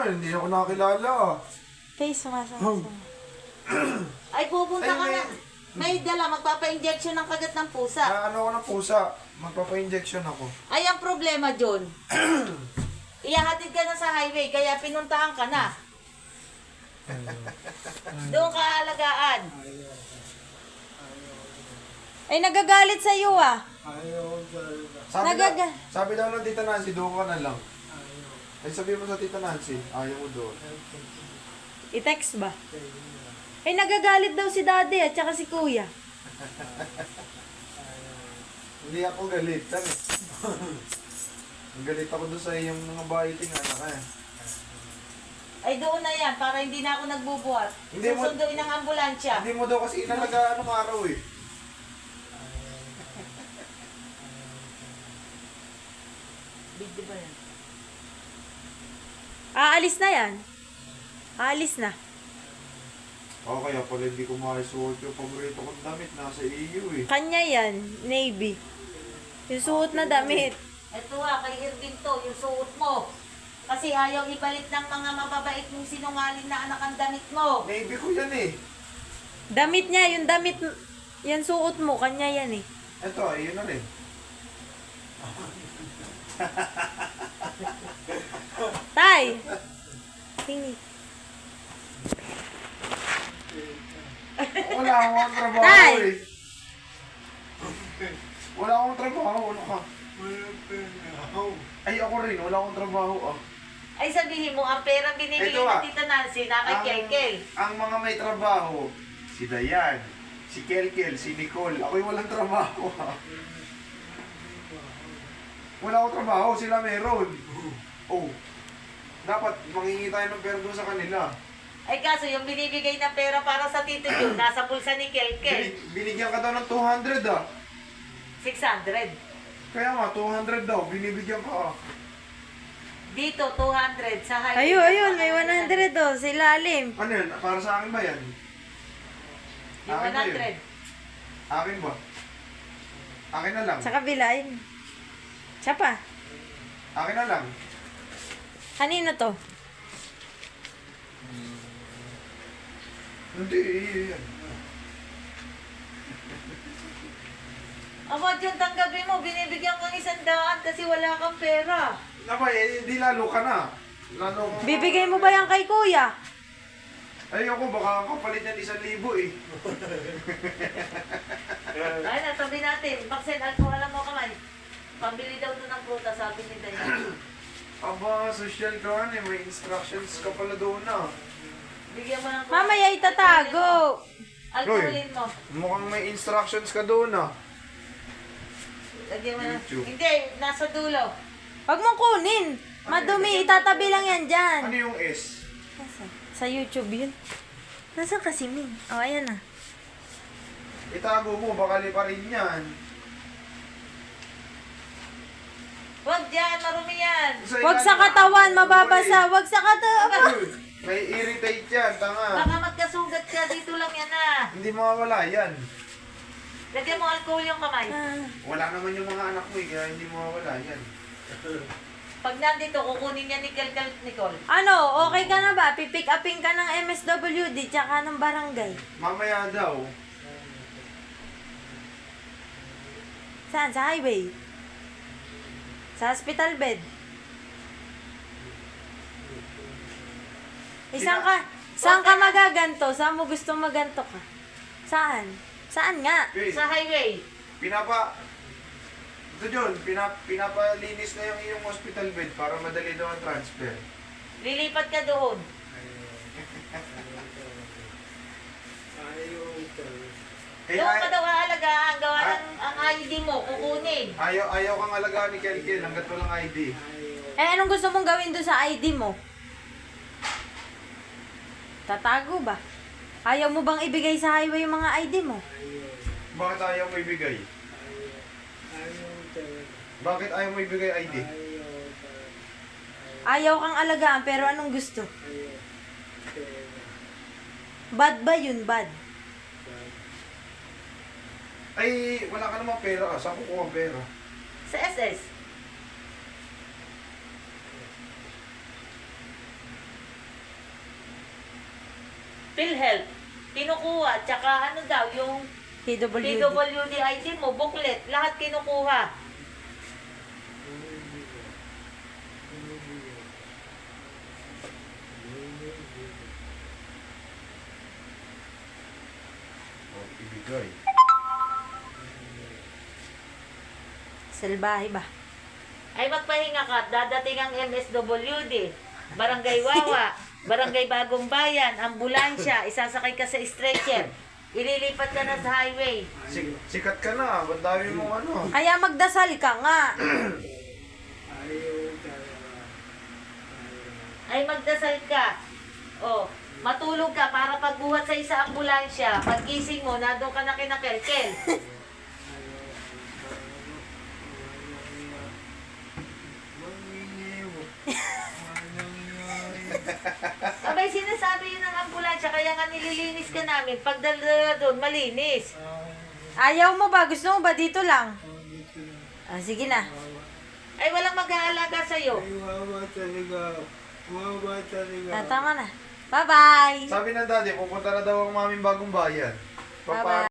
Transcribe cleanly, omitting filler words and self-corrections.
hindi ako nakakilala. Face, sumasama. Ay, pupunta Ay, ka may- na. May dala, magpapa-injection ng kagat ng pusa. Ano ako ng pusa, magpapa-injection ako. Ay, ang problema, John. Iyahatid ka na sa highway, kaya pinuntahan ka na. Doon ka alagaan. Ay, nagagalit sa iyo ah. Sabi daw ng Tita Nancy, doon ka na lang. Ay sabi mo sa Tita Nancy, ayaw mo doon. I-text ba? Ay, nagagalit daw si daddy at saka si kuya. Hindi ako galit, tani. Ang galit ako doon sa iyong mga baiting anak eh. Ay, doon na yan, para hindi na ako nagbubuhat. Hindi mo- Susunduin ng ambulansya. Hindi mo daw kasi inalagaan nung araw eh. Video ba yan? Aalis na yan. Aalis na. O kaya pala hindi ko makisuot yung paborito kong damit, nasa iyo eh. Kanya yan, navy. Yung suot na damit. Ito kay Irvin to, yung suot mo. Kasi ayaw ibalik ng mga mababait mong sinungaling na anak ang damit mo. Navy ko yan eh. Damit niya, yung damit, yan suot mo, kanya yan eh. Ito, ayun na rin. Tay! Tingi. Wala akong trabaho Tay! eh. Wala akong trabaho, ano ka? Ay ako rin, wala akong trabaho ah. Ay sabihin mo, ang perang binibigay Ito, ng Tita Nancy na kay Kelkel. Ang mga may trabaho, si Dayan, si Kelkel, si Nicole. Ako'y walang trabaho ah. Wala akong trabaho, sila meron. Oh, dapat mangingi tayo ng pera doon sa kanila. Ay kaso yung binibigay na pera para sa Tito Jun, nasa bulsa ni Kelkel. Binigyan ka daw ng 200 ah. 600. Kaya nga, 200 daw, binibigyan ka ah. Dito, 200. Sa highway. Ayun, may 100 oh, sa ilalim. Ano yan? Para sa akin ba yan? Yung Akin ba yun? 100. Akin ba? Akin na lang. Sa kabila yun. Siya pa. Akin na lang. Kanino to? Hindi, yan. Aba, Jun, tanggapin mo, binibigyan kang 100 kasi wala kang pera. Naba, di lalo ka na. Lalo ka. Bibigay mo ba yan kay kuya? Ayoko, baka kapalit yan 1,000 eh. Ay, natabi natin. Baksen, alcohol mo kamay. Pambili daw doon ng pruta, sabi ni Dayan. Aba, social ka eh. May instructions ka pala doon ah. Bigyan mo ng pruta. Mamaya itatago. Alcoholin mo. Mukhang may instructions ka doon ah. Lagyan mo ng... YouTube. Hindi, nasa dulo. Huwag mong kunin. Madumi, itatabi lang yan dyan. Ano yung S? Nasaan? Sa YouTube yun. Nasaan kasi Min? Oh, ayan na. Itago mo, baka pa rin yan. Huwag dyan, marumi yan. Huwag sa katawan, mababasa. Huwag sa katawan. May irritate yan, tanga. Baka magkasugat ka, dito lang yan ah. Hindi mawawala yan. Lagyan mo alcohol yung kamay. Ah, Wala naman yung mga anak mo eh, kaya hindi mawawala yan. Pag nandito, kukunin niya ni Kelkel Nicole. Ano, okay ka na ba? Pipick upin ka ng MSWD tsaka ng barangay. Mamaya daw. Saan? Sa highway? Sa hospital bed? Saan ka magaganto? Saan mo gusto maganto ka? Saan? Saan nga? Hey, Sa highway. Ito John, pinapalinis na yung iyong hospital bed para madali daw ang transfer. Lilipat ka doon. Eh, Doon ka daw aalagaan. Gawa ng ang ID mo, kukunin. ayaw kang alagaan ni Kelkel hanggat walang ID. Eh, anong gusto mong gawin doon sa ID mo? Tatago ba? Ayaw mo bang ibigay sa highway yung mga ID mo? Bakit ayaw mo ibigay? Bakit ayaw mo ibigay ID? Ayaw kang alagaan, pero anong gusto? Bad ba yun? Bad? Ay, wala ka namang pera. Saan kukuha ang pera? Sa SS. PhilHealth, kinukuha. Tsaka ano daw, yung PWD. PWD ID mo, booklet, lahat kinukuha. O, ibigay. Salbahe ba? Ay magpahinga ka, dadating ang MSWD, Barangay Wawa, Barangay Bagong Bayan, ambulansya, isasakay ka sa stretcher, ililipat ka na sa highway. Sikat ka na. Ba't dami mong ano? Kaya magdasal ka nga. Ay magdasal ka. O, matulog ka para pagbuhat sa isa ambulansya, paggising mo, nandun ka na kinakelkel. Abay, sinasabi yun ng ambulansya, kaya nga nililinis ka namin. Pagdala doon, malinis. Ayaw mo ba? Gusto mo ba dito lang? Ah, sige na. Ay, walang mag-aalaga sa'yo. Ah, tama na. Bye-bye! Sabi ng daddy, pupunta na daw ang maming bagong bayan. Bye-bye.